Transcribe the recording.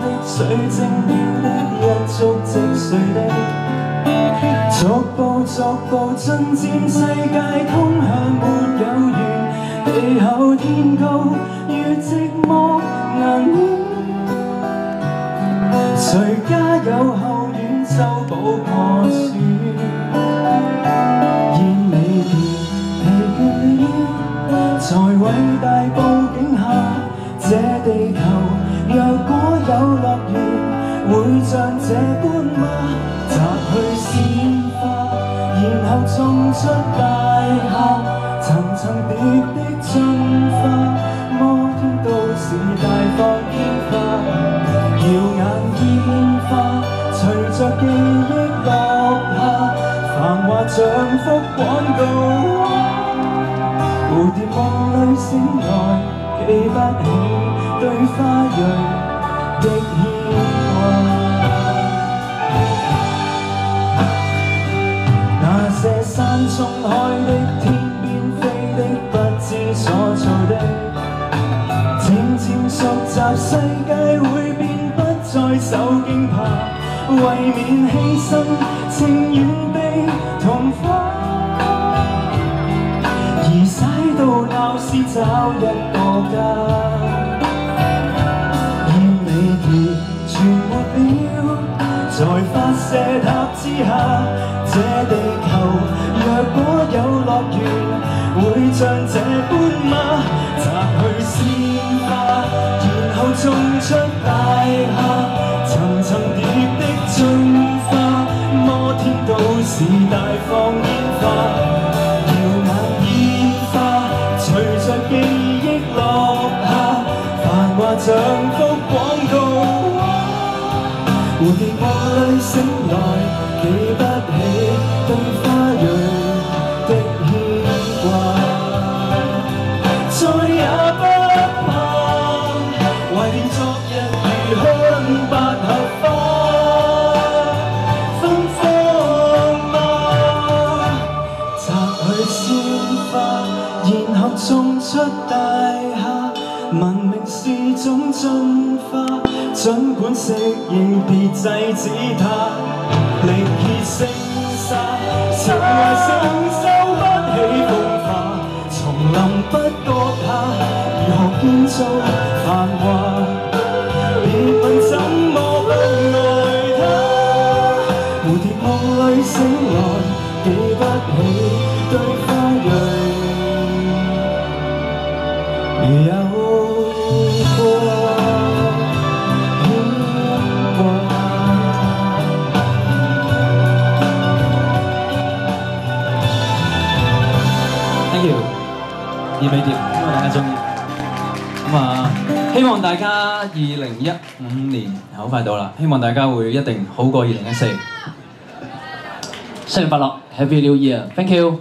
的水晶變的一觸即碎的，逐步進佔世界，通向沒有緣。地厚天高，如寂寞難掩。誰家有後院修補破損？燕尾田疲倦了，在偉大佈景下，這地球若果有樂園，會像這般嗎？摘去鮮花，然後種出大廈，層層疊的進化，摩天都市大放煙花，耀眼煙花隨着記憶落下，繁華像幅廣告。蝴蝶夢裡醒來，記不起對花蕊的牽掛。那些山衝海的，天邊飛的，不知所措的，漸漸熟習世界會變，不再受驚怕，為免犧牲，情願被同化。而駛到鬧市找一個家，燕尾田全沒了，在發射塔之下，這地球若果有樂園，會像這般嗎？摘去鮮花，然後種出大廈，層層疊的進化，摩天都市大放煙花，耀眼煙花隨着記憶落下，繁華像幅廣告。蝴蝶夢裡醒來，記不起對花蕊的牽掛，再也不怕懷念昨日如香百合花，芬芳嗎？摘去鮮花，然後種出大廈，文明是種進化，儘管適應別制止它，力竭聲沙，情懷承受不起風化，叢林不覺怕，如何建造繁華？別問怎麼不愛它，蝴蝶夢裡醒來，記不起對花蕊有過。燕尾蝶，希望大家中意。希望大家2015年好快到啦，希望大家會一定好過2014。新年快樂 ，Happy New Year！Thank you。